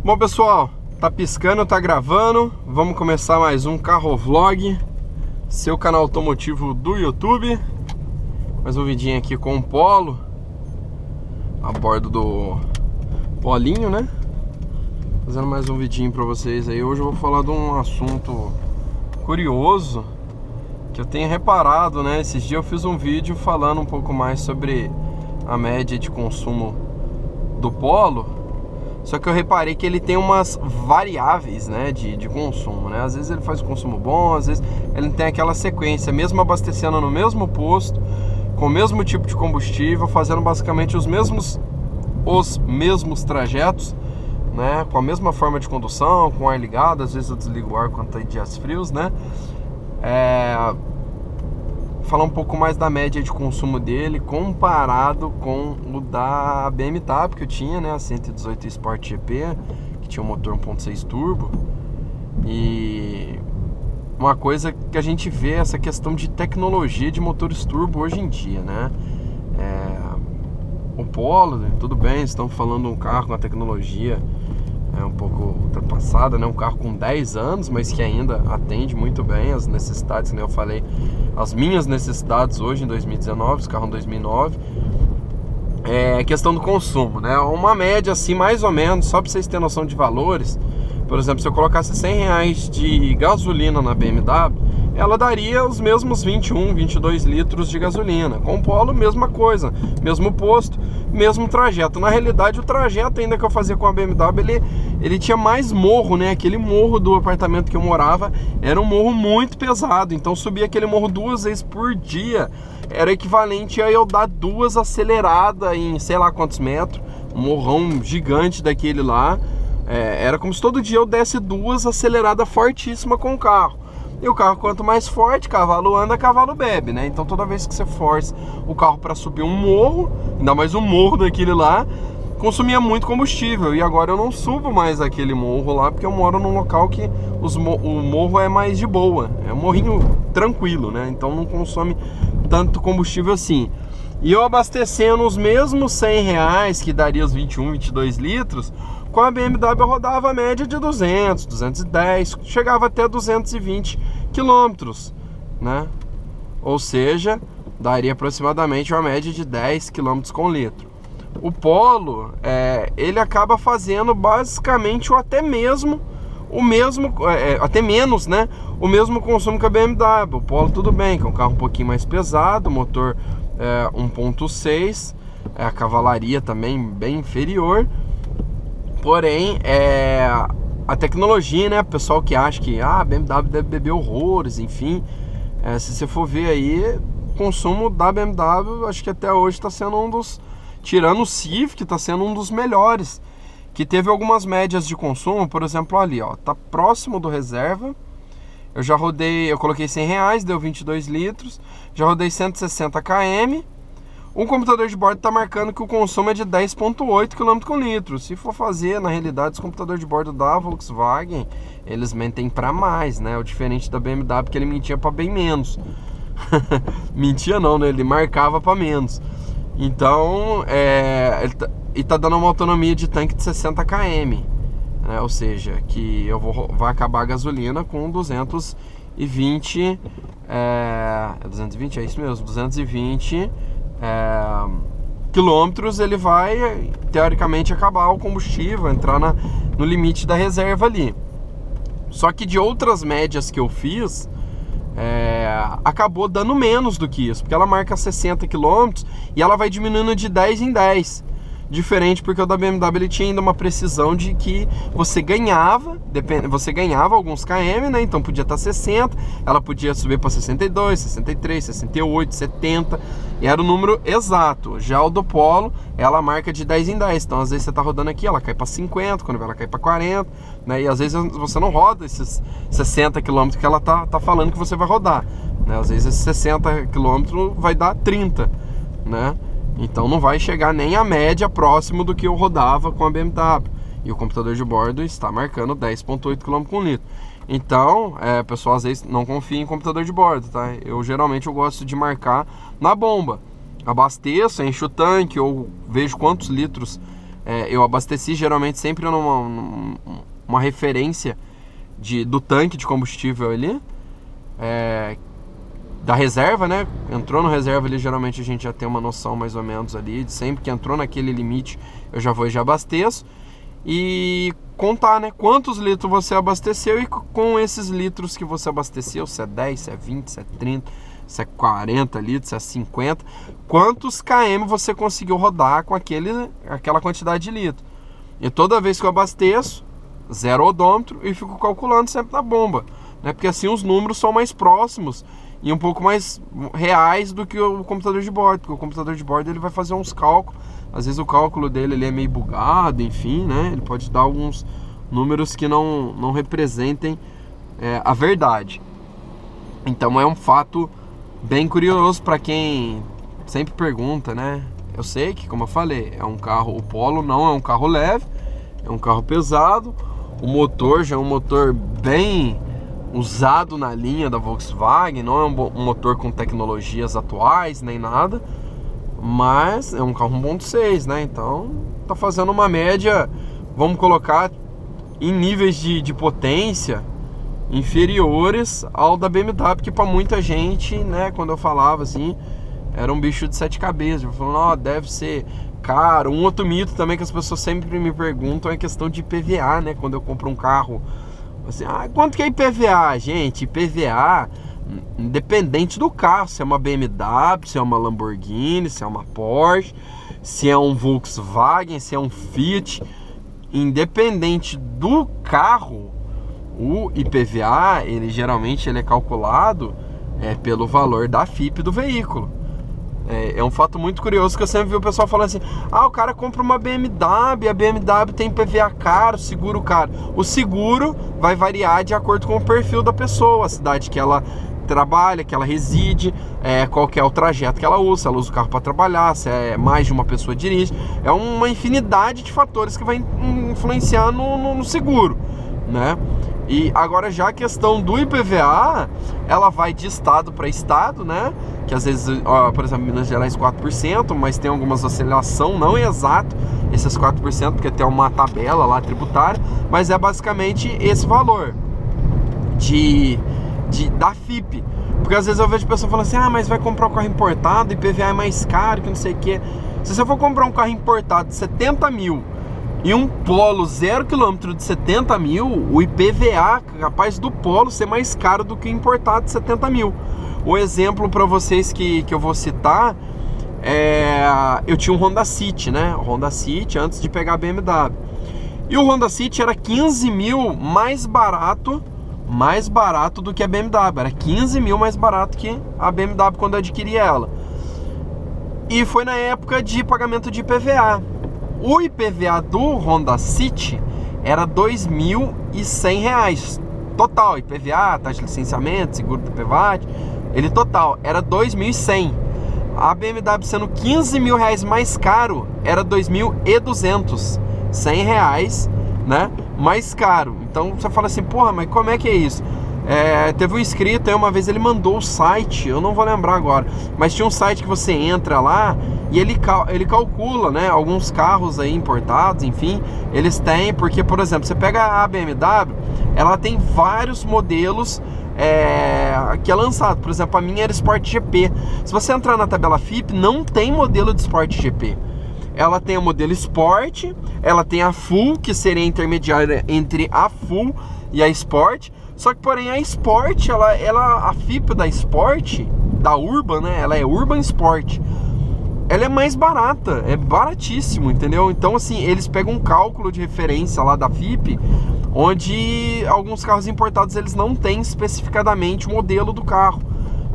Bom, pessoal, tá piscando, tá gravando. Vamos começar mais um Carrovlog, seu canal automotivo do YouTube. Mais um vidinho aqui com o Polo, a bordo do Polinho, né? Fazendo mais um vidinho pra vocês aí. Hoje eu vou falar de um assunto curioso que eu tenho reparado, né? Esses dias eu fiz um vídeo falando um pouco mais sobre a média de consumo do Polo. Só que eu reparei que ele tem umas variáveis, né, de consumo, né? Às vezes ele faz um consumo bom, às vezes ele não tem aquela sequência. Mesmo abastecendo no mesmo posto, com o mesmo tipo de combustível, fazendo basicamente os mesmos trajetos, né? Com a mesma forma de condução, com o ar ligado. Às vezes eu desligo o ar quando tá em dias frios, né? Falar um pouco mais da média de consumo dele comparado com o da BMW que eu tinha, né, a 118 Sport GP, que tinha um motor 1.6 turbo. E uma coisa que a gente vê é essa questão de tecnologia de motores turbo hoje em dia, né? O Polo, tudo bem, estamos falando de um carro com a tecnologia um pouco ultrapassada, né? Um carro com 10 anos, mas que ainda atende muito bem as necessidades, né? Eu falei, as minhas necessidades hoje em 2019, esse carro em 2009. Questão do consumo, né? Uma média assim, mais ou menos, só para vocês terem noção de valores. Por exemplo, se eu colocasse R$100 de gasolina na BMW, ela daria os mesmos 21, 22 litros de gasolina. Com o Polo, mesma coisa, mesmo posto, mesmo trajeto. Na realidade, o trajeto ainda que eu fazia com a BMW, ele tinha mais morro, né? Aquele morro do apartamento que eu morava era um morro muito pesado. Então, subir aquele morro 2 vezes por dia era equivalente a eu dar 2 aceleradas em sei lá quantos metros. Um morrão gigante daquele lá. Era como se todo dia eu desse 2 aceleradas fortíssimas com o carro. E o carro, quanto mais forte, cavalo anda, cavalo bebe, né? Então toda vez que você força o carro para subir um morro, ainda mais um morro daquele lá, consumia muito combustível. E agora eu não subo mais aquele morro lá, porque eu moro num local que o morro é mais de boa. É um morrinho tranquilo, né? Então não consome tanto combustível assim. E eu abastecendo os mesmos R$100, que daria os 21, 22 litros, com a BMW eu rodava a média de 200, 210, chegava até 220 quilômetros, né? Ou seja, daria aproximadamente uma média de 10 quilômetros com litro. O Polo, ele acaba fazendo basicamente ou até mesmo até menos, né? O mesmo consumo que a BMW. O Polo tudo bem, que é um carro um pouquinho mais pesado, motor 1.6, a cavalaria também bem inferior. Porém, a tecnologia, né? O pessoal que acha que a BMW deve beber horrores, enfim. Se você for ver aí, o consumo da BMW, acho que até hoje está sendo um dos... Tirando o Civic, está sendo um dos melhores. Que teve algumas médias de consumo, por exemplo, ali, ó. Tá próximo do reserva. Eu já rodei, eu coloquei R$100, deu 22 litros. Já rodei 160 km. O computador de bordo está marcando que o consumo é de 10,8 km com litro. Se for fazer, na realidade, os computadores de bordo da Volkswagen, eles mentem para mais, né? O diferente da BMW, que ele mentia para bem menos. Mentia não, né? Ele marcava para menos. Então, ele tá dando uma autonomia de tanque de 60 km. Né? Ou seja, que vai acabar a gasolina com 220... 220, é isso mesmo, 220... quilômetros. Ele vai teoricamente acabar o combustível, entrar no limite da reserva ali. Só que de outras médias que eu fiz, acabou dando menos do que isso, porque ela marca 60 quilômetros e ela vai diminuindo de 10 em 10. Diferente, porque o da BMW ele tinha ainda uma precisão de que você ganhava alguns km, né? Então podia estar 60, ela podia subir para 62, 63, 68, 70, e era o número exato. Já o do Polo, ela marca de 10 em 10, então às vezes você tá rodando aqui, ela cai para 50, quando ela cai para 40, né? E às vezes você não roda esses 60 km que ela tá falando que você vai rodar, né? Às vezes esses 60 km vai dar 30, né? Então não vai chegar nem a média próximo do que eu rodava com a BMW. E o computador de bordo está marcando 10,8 km com litro. Então, pessoal, às vezes não confia em computador de bordo, tá? Geralmente eu gosto de marcar na bomba. Abasteço, encho o tanque, ou vejo quantos litros eu abasteci geralmente sempre numa referência do tanque de combustível ali, da reserva, né? Entrou no reserva ali, geralmente a gente já tem uma noção mais ou menos ali, de sempre que entrou naquele limite, eu já vou e já abasteço. E contar, né? Quantos litros você abasteceu e com esses litros que você abasteceu, se é 10, se é 20, se é 30, se é 40 litros, se é 50, quantos km você conseguiu rodar com aquela quantidade de litros. E toda vez que eu abasteço, zero odômetro e fico calculando sempre na bomba, né? Porque assim os números são mais próximos e um pouco mais reais do que o computador de bordo, porque o computador de bordo ele vai fazer uns cálculos, às vezes o cálculo dele ele é meio bugado, enfim, né? Ele pode dar alguns números que não representem a verdade. Então é um fato bem curioso para quem sempre pergunta, né? Eu sei que, como eu falei, é um carro, o Polo não é um carro leve, é um carro pesado, o motor já é um motor bem usado na linha da Volkswagen, não é um motor com tecnologias atuais nem nada, mas é um carro 1.6, né? Então tá fazendo uma média, vamos colocar em níveis de potência inferiores ao da BMW, que para muita gente, né, quando eu falava assim, era um bicho de 7 cabeças. Eu falando, deve ser caro. Um outro mito também que as pessoas sempre me perguntam é a questão de IPVA, né? Quando eu compro um carro, assim, quanto que é IPVA? Gente, IPVA, independente do carro, se é uma BMW, se é uma Lamborghini, se é uma Porsche, se é um Volkswagen, se é um Fiat, independente do carro, o IPVA, ele geralmente é calculado pelo valor da FIP do veículo. É um fato muito curioso que eu sempre vi o pessoal falando assim, o cara compra uma BMW, a BMW tem IPVA caro, seguro caro. O seguro vai variar de acordo com o perfil da pessoa, a cidade que ela trabalha, que ela reside, qual que é o trajeto que ela usa, se ela usa o carro para trabalhar, se é mais de uma pessoa dirige. É uma infinidade de fatores que vai influenciar no seguro, né? E agora já a questão do IPVA, ela vai de estado para estado, né? Que às vezes, por exemplo, Minas Gerais 4%, mas tem algumas oscilação, não é exato esses 4%, porque tem uma tabela lá tributária, mas é basicamente esse valor da FIP. Porque às vezes eu vejo pessoas falando assim, mas vai comprar um carro importado, IPVA é mais caro, que não sei o que. Se você for comprar um carro importado de 70 mil e um Polo 0 km de 70 mil, o IPVA é capaz do Polo ser mais caro do que o importado de 70 mil. O exemplo para vocês que eu vou citar eu tinha um Honda City, né? O Honda City antes de pegar a BMW. E o Honda City era 15 mil mais barato do que a BMW. Era 15 mil mais barato que a BMW quando eu adquiri ela. E foi na época de pagamento de IPVA. O IPVA do Honda City era R$ 2.100 total, IPVA, taxa de licenciamento, seguro do PVAT, ele total era R$ 2.100. A BMW sendo 15 mil reais mais caro, era R$ 2.200, R$100, né, mais caro. Então você fala assim, porra, mas como é que é isso? Teve um inscrito aí uma vez, ele mandou o site, eu não vou lembrar agora, mas tinha um site que você entra lá e ele calcula, né, alguns carros aí importados, enfim, eles têm, porque, por exemplo, você pega a BMW, ela tem vários modelos que é lançado. Por exemplo, a minha era Sport GP. Se você entrar na tabela FIP, não tem modelo de Sport GP. Ela tem o modelo Sport, ela tem a Full, que seria a intermediária entre a Full e a Sport. Só que, porém, a Sport, a FIP da Sport, da Urban, né? Ela é Urban Sport. Ela é mais barata, é baratíssimo, entendeu? Então, assim, eles pegam um cálculo de referência lá da FIP, onde alguns carros importados, eles não têm especificadamente o modelo do carro,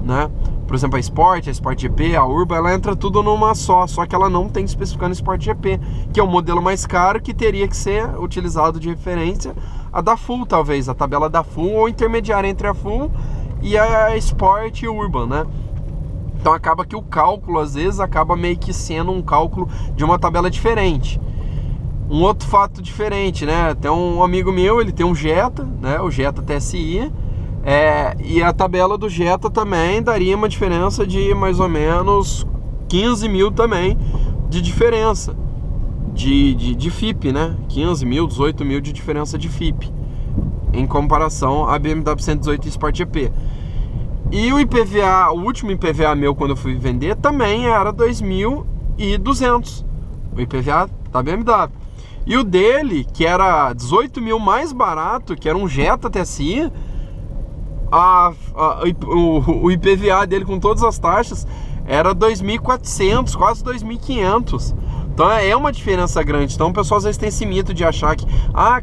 né? Por exemplo, a Sport GP, a Urban, ela entra tudo numa só que ela não tem especificando Sport GP, que é o modelo mais caro, que teria que ser utilizado de referência a da Full, talvez, a tabela da Full, ou intermediária entre a Full e a Sport e Urban, né? Então acaba que o cálculo, às vezes, acaba meio que sendo um cálculo de uma tabela diferente. Um outro fato diferente, né? Tem um amigo meu, ele tem um Jetta, né? O Jetta TSI, e a tabela do Jetta também daria uma diferença de mais ou menos 15 mil também de diferença. de FIPE, né? 15 mil, 18 mil de diferença de FIPE em comparação à BMW 118 Sport GP. E o IPVA, o último IPVA meu quando eu fui vender também era 2.200, o IPVA da BMW. E o dele, que era 18 mil mais barato, que era um Jetta TSI, o IPVA dele com todas as taxas era 2.400, quase 2.500. Então é uma diferença grande. Então o pessoal às vezes tem esse mito de achar que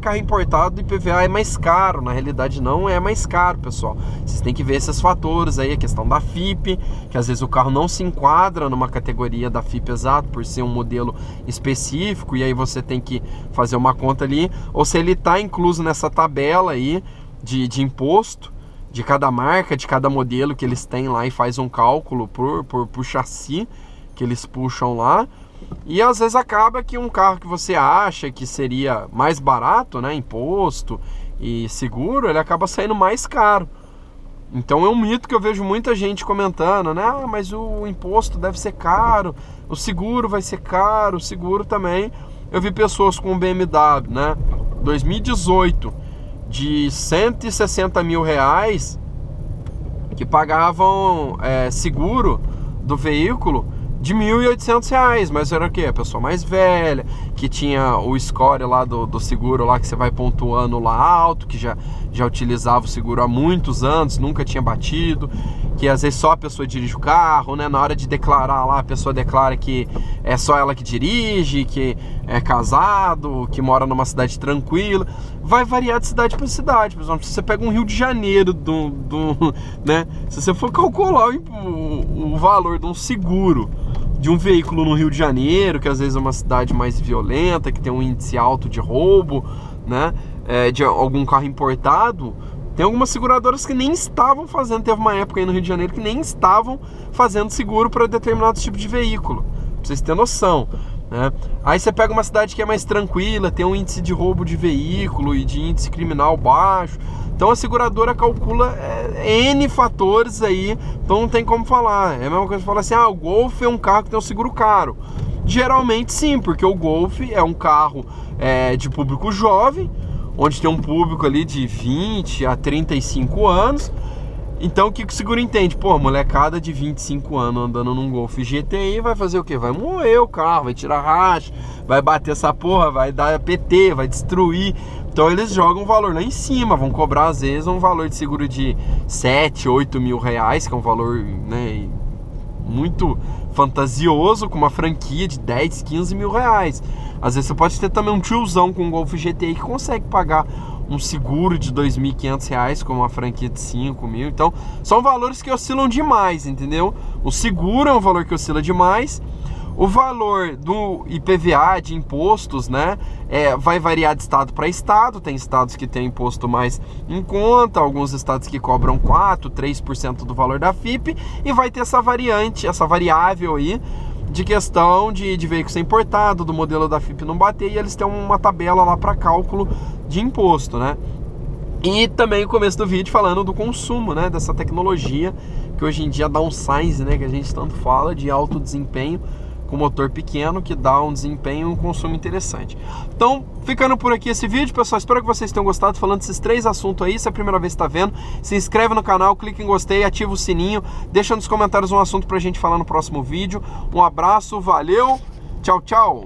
carro importado do IPVA é mais caro. Na realidade não é mais caro, pessoal. Vocês têm que ver esses fatores aí, a questão da FIPE, que às vezes o carro não se enquadra numa categoria da FIPE exato, por ser um modelo específico, e aí você tem que fazer uma conta ali, ou se ele está incluso nessa tabela aí de imposto, de cada marca, de cada modelo que eles têm lá, e faz um cálculo por chassi que eles puxam lá. E às vezes acaba que um carro que você acha que seria mais barato, né, imposto e seguro, ele acaba saindo mais caro. Então é um mito que eu vejo muita gente comentando, né? Mas o imposto deve ser caro, o seguro vai ser caro, o seguro também. Eu vi pessoas com BMW, né, 2018, de 160 mil reais, que pagavam seguro do veículo de R$ 1.800, mas era o quê? A pessoa mais velha, que tinha o score lá do seguro lá, que você vai pontuando lá alto, que já utilizava o seguro há muitos anos, nunca tinha batido, que às vezes só a pessoa dirige o carro, né? Na hora de declarar lá, a pessoa declara que é só ela que dirige, que é casado, que mora numa cidade tranquila. Vai variar de cidade para cidade. Por exemplo, se você pega um Rio de Janeiro, né? Se você for calcular o valor de um seguro de um veículo no Rio de Janeiro, que às vezes é uma cidade mais violenta, que tem um índice alto de roubo, né? De algum carro importado, tem algumas seguradoras que nem estavam fazendo, teve uma época aí no Rio de Janeiro que nem estavam fazendo seguro para determinados tipos de veículo, pra vocês terem noção, né? Aí você pega uma cidade que é mais tranquila, tem um índice de roubo de veículo e de índice criminal baixo, então a seguradora calcula N fatores aí, então não tem como falar. É a mesma coisa que falar assim, o Golf é um carro que tem um seguro caro. Geralmente sim, porque o Golf é um carro de público jovem, onde tem um público ali de 20 a 35 anos. Então o que o seguro entende? Pô, molecada de 25 anos andando num Golf GTI vai fazer o quê? Vai moer o carro, vai tirar racha, vai bater essa porra, vai dar PT, vai destruir. Então eles jogam um valor lá em cima, vão cobrar às vezes um valor de seguro de 7, 8 mil reais, que é um valor, né, muito fantasioso, com uma franquia de 10, 15 mil reais. Às vezes você pode ter também um tiozão com um Golf GTI que consegue pagar um seguro de 2.500 reais com uma franquia de 5 mil. Então são valores que oscilam demais, entendeu? O seguro é um valor que oscila demais. O valor do IPVA, de impostos, né, vai variar de estado para estado. Tem estados que tem imposto mais em conta, alguns estados que cobram 4, 3% do valor da FIPE, e vai ter essa variante, essa variável aí, de questão de veículo ser importado, do modelo da FIPE não bater, e eles têm uma tabela lá para cálculo de imposto, né? E também o começo do vídeo falando do consumo, né, dessa tecnologia, que hoje em dia dá um size, né, que a gente tanto fala, de alto desempenho, com motor pequeno, que dá um desempenho e um consumo interessante. Então, ficando por aqui esse vídeo, pessoal, espero que vocês tenham gostado, falando desses 3 assuntos aí. Se é a primeira vez que está vendo, se inscreve no canal, clica em gostei, ativa o sininho, deixa nos comentários um assunto pra gente falar no próximo vídeo. Um abraço, valeu, tchau, tchau!